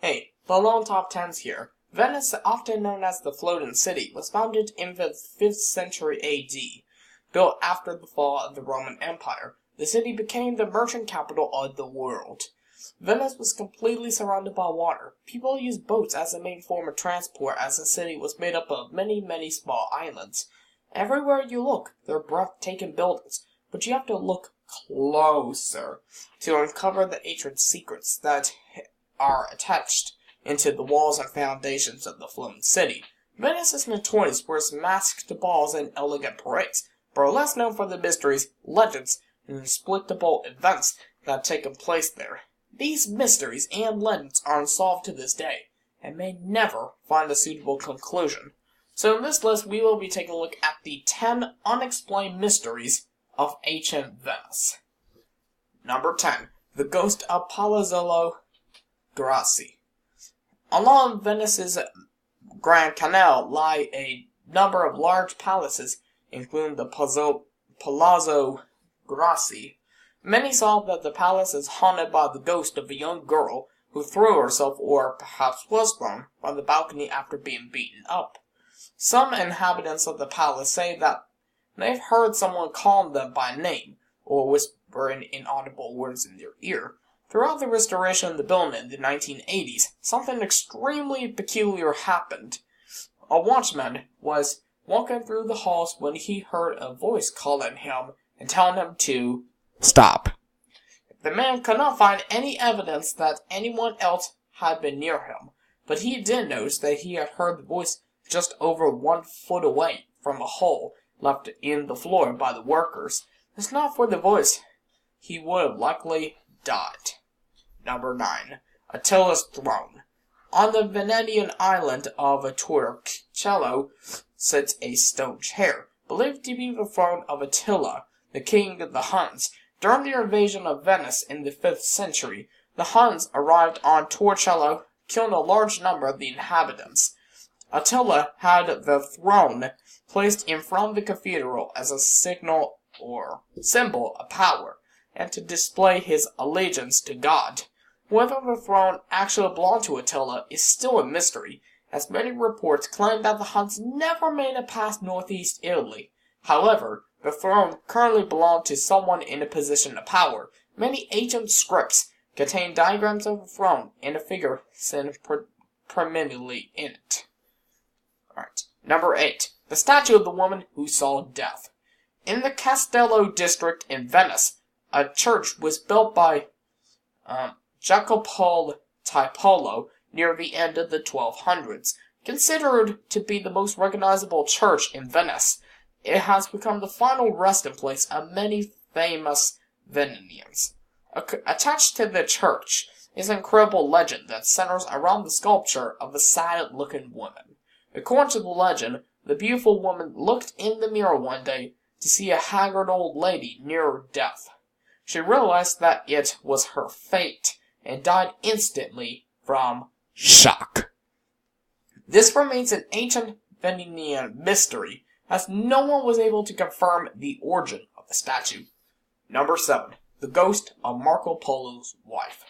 Hey, the lone top 10s here. Venice, often known as the Floating City, was founded in the 5th century AD. Built after the fall of the Roman Empire, the city became the merchant capital of the world. Venice was completely surrounded by water. People used boats as the main form of transport, as the city was made up of many, many small islands. Everywhere you look, there are breathtaking buildings, but you have to look closer to uncover the ancient secrets that are attached into the walls and foundations of the floating city. Venice is notorious for its masked balls and elegant parades, but are less known for the mysteries, legends, and inexplicable events that have taken place there. These mysteries and legends are unsolved to this day, and may never find a suitable conclusion. So in this list, we will be taking a look at the 10 unexplained mysteries of ancient Venice. Number 10. The Ghost of Palazzo Grassi. Along Venice's Grand Canal lie a number of large palaces, including the Palazzo Grassi. Many saw that the palace is haunted by the ghost of a young girl who threw herself, or perhaps was thrown, from the balcony after being beaten up. Some inhabitants of the palace say that they've heard someone call them by name, or whispering inaudible words in their ear. Throughout the restoration of the building in the 1980s, something extremely peculiar happened. A watchman was walking through the halls when he heard a voice calling him and telling him to stop. The man could not find any evidence that anyone else had been near him, but he did notice that he had heard the voice just over 1 foot away from a hole left in the floor by the workers. If not for the voice, he would have likely died. Number 9. Attila's Throne. On the Venetian island of Torcello sits a stone chair, believed to be the throne of Attila, the king of the Huns. During the invasion of Venice in the 5th century, the Huns arrived on Torcello, killing a large number of the inhabitants. Attila had the throne placed in front of the cathedral as a signal or symbol of power, and to display his allegiance to God. Whether the throne actually belonged to Attila is still a mystery, as many reports claim that the Huns never made it past northeast Italy. However, the throne currently belonged to someone in a position of power. Many ancient scripts contain diagrams of the throne and a figure seen prominently in it. Alright. Number 8. The statue of the woman who saw death. In the Castello district in Venice, a church was built by Jacopo Tiepolo near the end of the 1200s. Considered to be the most recognizable church in Venice, it has become the final resting place of many famous Venetians. Attached to the church is an incredible legend that centers around the sculpture of a sad-looking woman. According to the legend, the beautiful woman looked in the mirror one day to see a haggard old lady near death. She realized that it was her fate and died instantly from shock. This remains an ancient Venetian mystery, as no one was able to confirm the origin of the statue. Number 7. The Ghost of Marco Polo's Wife.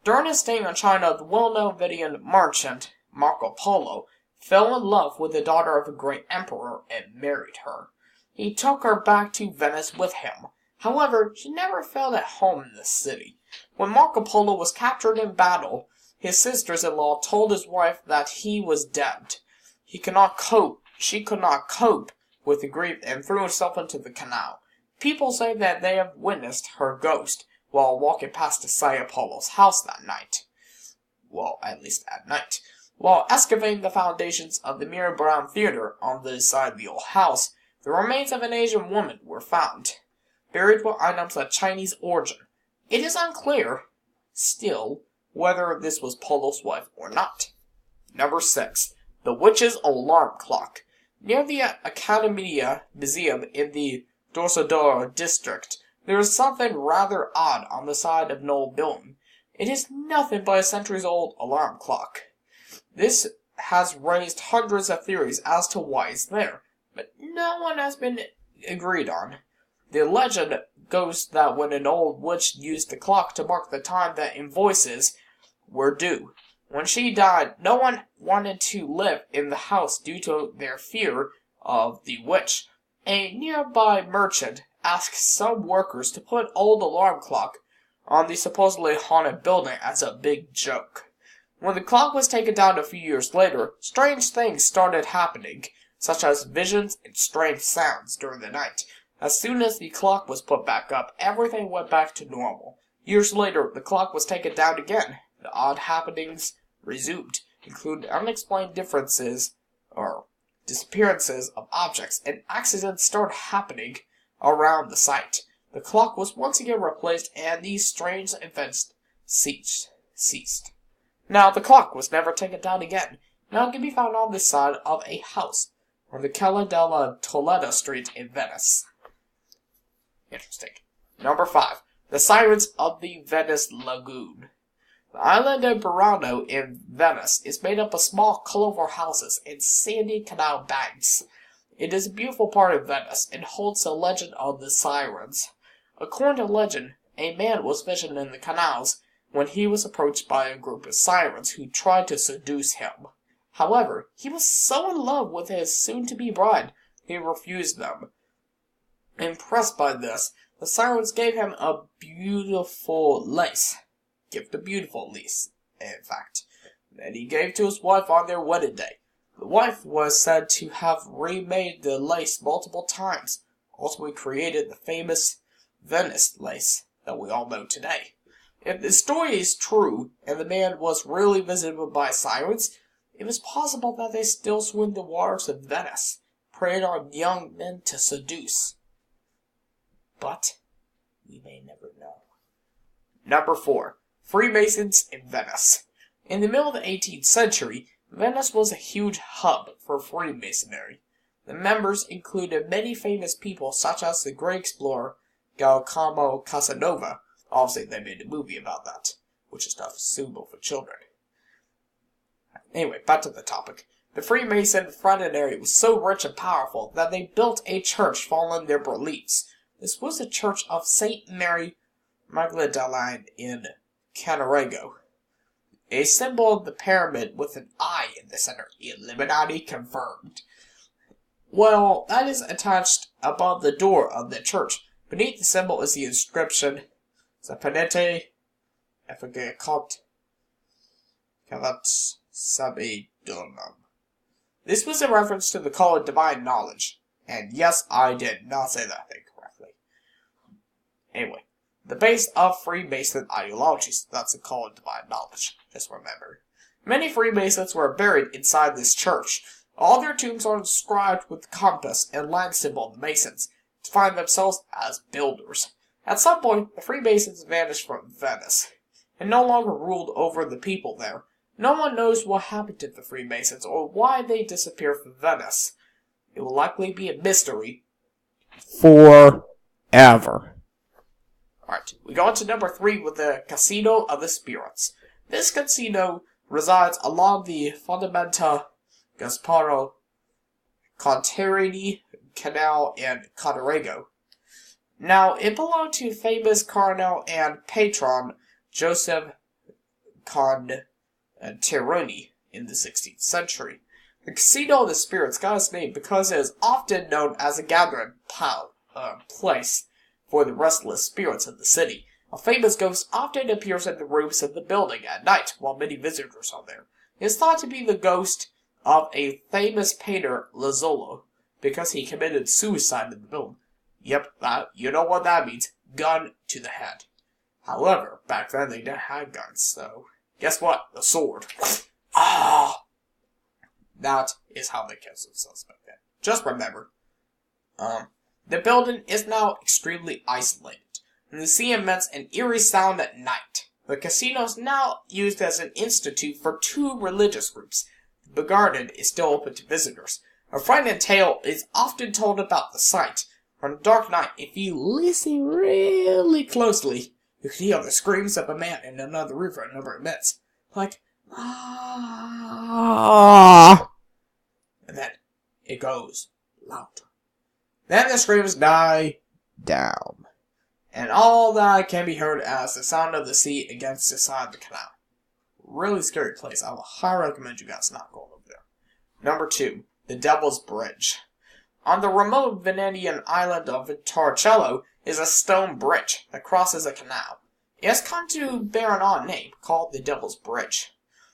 During his stay in China, the well-known Venetian merchant Marco Polo fell in love with the daughter of a great emperor and married her. He took her back to Venice with him. However, she never felt at home in the city. When Marco Polo was captured in battle, his sisters-in-law told his wife that he was dead. She could not cope with the grief and threw herself into the canal. People say that they have witnessed her ghost while walking past the site of Polo's house that night. Well, at least at night. While excavating the foundations of the Mirror Brown Theater on the side of the old house, the remains of an Asian woman were found, buried with items of Chinese origin. It is unclear, still, whether this was Polo's wife or not. Number 6. The Witch's Alarm Clock. Near the Accademia Museum in the Dorsoduro district, there is something rather odd on the side of an old building. It is nothing but a centuries-old alarm clock. This has raised hundreds of theories as to why it's there, but no one has been agreed on. The legend goes that when an old witch used the clock to mark the time that invoices were due, When she died, no one wanted to live in the house due to their fear of the witch. A nearby merchant asked some workers to put an old alarm clock on the supposedly haunted building as a big joke. When the clock was taken down a few years later, strange things started happening, such as visions and strange sounds during the night. As soon as the clock was put back up, everything went back to normal. Years later, the clock was taken down again. The odd happenings resumed, including unexplained differences or disappearances of objects, and accidents started happening around the site. The clock was once again replaced, and these strange events ceased. Now, the clock was never taken down again. Now it can be found on the side of a house on the Calle della Toledo Street in Venice. Interesting. Number 5. The Sirens of the Venice Lagoon. The island of Burano in Venice is made up of small, colorful houses and sandy canal banks. It is a beautiful part of Venice and holds the legend of the sirens. According to legend, a man was fishing in the canals when he was approached by a group of sirens who tried to seduce him. However, he was so in love with his soon-to-be bride, he refused them. Impressed by this, the sirens gave him a beautiful lace. In fact, that he gave to his wife on their wedding day. The wife was said to have remade the lace multiple times, ultimately created the famous Venice lace that we all know today. If the story is true, and the man was really visited by sirens, it is possible that they still swim the waters of Venice, preying on young men to seduce. But we may never know. Number 4. Freemasons in Venice. In the middle of the 18th century, Venice was a huge hub for Freemasonry. The members included many famous people such as the great explorer Giacomo Casanova. Obviously, they made a movie about that, which is not suitable for children. Anyway, back to the topic. The Freemason fraternity was so rich and powerful that they built a church following their beliefs. This was the Church of St. Mary Magdalene in Canarego. A symbol of the pyramid with an eye in the center. Illuminati confirmed. Well, that is attached above the door of the church. Beneath the symbol is the inscription Sapete Efficacat Cavat Sabidonum. This was a reference to the call of divine knowledge. And yes, I did not say that thing correctly. Anyway, the base of Freemason ideologies, that's a call of divine knowledge. Just remember. Many Freemasons were buried inside this church. All their tombs are inscribed with the compass and line symbol of the Masons, to find themselves as builders. At some point, the Freemasons vanished from Venice, and no longer ruled over the people there. No one knows what happened to the Freemasons, or why they disappeared from Venice. It will likely be a mystery forever. Alright, we go on to number 3 with the Casino of the Spirits. This casino resides along the Fondamenta Gasparo Contarini Canal in Canarego. Now, it belonged to famous cardinal and patron Joseph Conteroni in the 16th century. The Casino of the Spirits got its name because it is often known as a gathering place for the restless spirits of the city. A famous ghost often appears in the rooms of the building at night while many visitors are there. It is thought to be the ghost of a famous painter, Lazzolo, because he committed suicide in the building. Yep, you know what that means. Gun to the head. However, back then they didn't have guns, so guess what? A sword. That is how they killed themselves back then. Just remember. The building is now extremely isolated, and the sea emits an eerie sound at night. The casino is now used as an institute for 2 religious groups. The garden is still open to visitors. A frightening tale is often told about the site. On a dark night, if you listen really closely, you can hear the screams of a man in another room for a number of minutes. Like, ah. And then it goes louder. Then the screams die down. And all that can be heard as the sound of the sea against the side of the canal. really scary place. I will highly recommend you guys not going over there. Number 2, the Devil's Bridge. On the remote Venetian island of Torcello is a stone bridge that crosses a canal. It has come to bear an odd name, called the Devil's Bridge.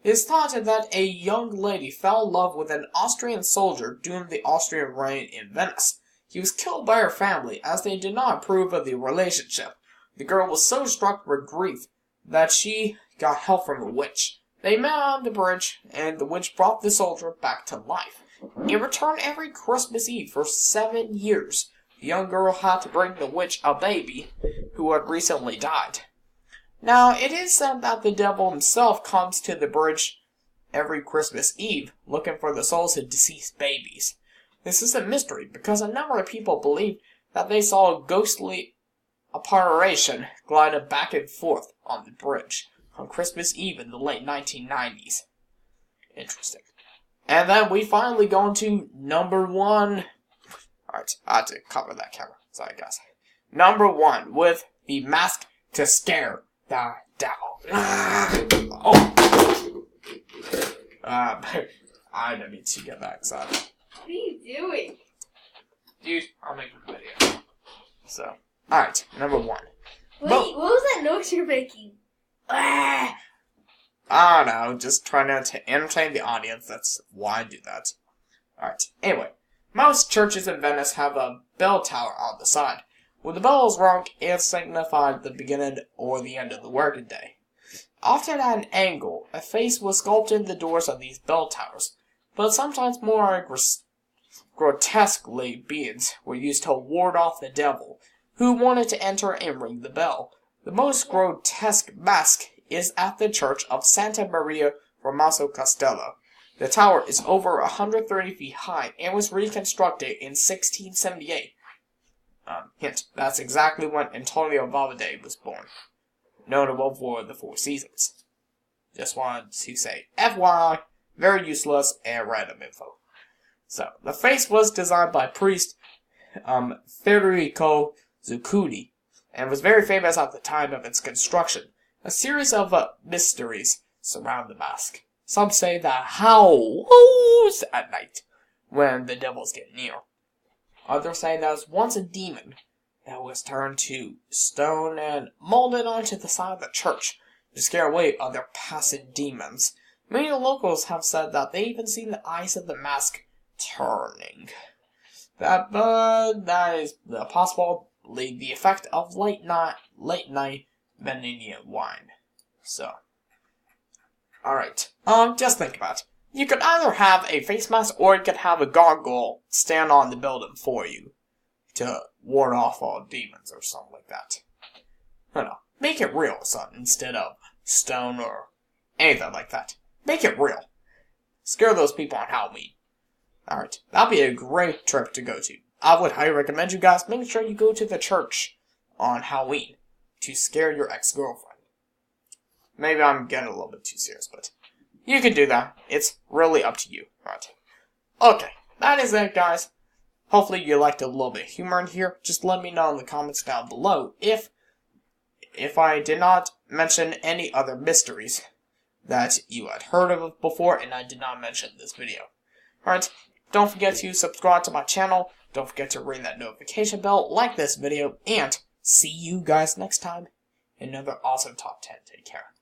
It is thought that a young lady fell in love with an Austrian soldier during the Austrian reign in Venice. He was killed by her family as they did not approve of the relationship. The girl was so struck with grief that she got help from a witch. They met on the bridge, and the witch brought the soldier back to life. In return, every Christmas Eve for 7 years, the young girl had to bring the witch a baby who had recently died. Now, it is said that the devil himself comes to the bridge every Christmas Eve, looking for the souls of deceased babies. This is a mystery, because a number of people believe that they saw a ghostly apparition gliding back and forth on the bridge on Christmas Eve in the late 1990s. Interesting. And then we finally go into number 1. Alright, I had to cover that camera. Sorry, guys. Number 1, with the mask to scare the devil. Oh! I didn't mean to get that excited. What are you doing? Dude, I'll make a video. So, alright, number 1. Wait, what was that noise you're making? I don't know, just trying to entertain the audience. That's why I do that. Alright, anyway. Most churches in Venice have a bell tower on the side. When the bell is rung, it signifies the beginning or the end of the working day. Often at an angle, a face was sculpted in the doors of these bell towers, but sometimes more grotesquely beings were used to ward off the devil, who wanted to enter and ring the bell. The most grotesque mask is at the church of Santa Maria Romaso Castello. The tower is over 130 feet high and was reconstructed in 1678. Hint, that's exactly when Antonio Valverde was born, notable for the Four Seasons. Just wanted to say, FYI, very useless and random info. So, the face was designed by priest Federico Zuccuti, and was very famous at the time of its construction. A series of mysteries surround the mask. Some say that howls at night when the devils get near. Others say that it was once a demon that was turned to stone and molded onto the side of the church to scare away other passing demons. Many locals have said that they even seen the eyes of the mask turning. That is possibly the effect of late night Venetian wine. So, alright. Just think about it. You could either have a face mask or you could have a gargoyle stand on the building for you to ward off all demons or something like that. I don't know. Make it real, son, instead of stone or anything like that. Make it real. Scare those people on Halloween. Alright, that'd be a great trip to go to. I would highly recommend you guys make sure you go to the church on Halloween to scare your ex-girlfriend. Maybe I'm getting a little bit too serious, but you can do that. It's really up to you. Right. Okay, that is it, guys. Hopefully you liked a little bit of humor in here. Just let me know in the comments down below if I did not mention any other mysteries that you had heard of before and I did not mention in this video. Alright, don't forget to subscribe to my channel. Don't forget to ring that notification bell, like this video, and see you guys next time in another awesome Top 10. Take care.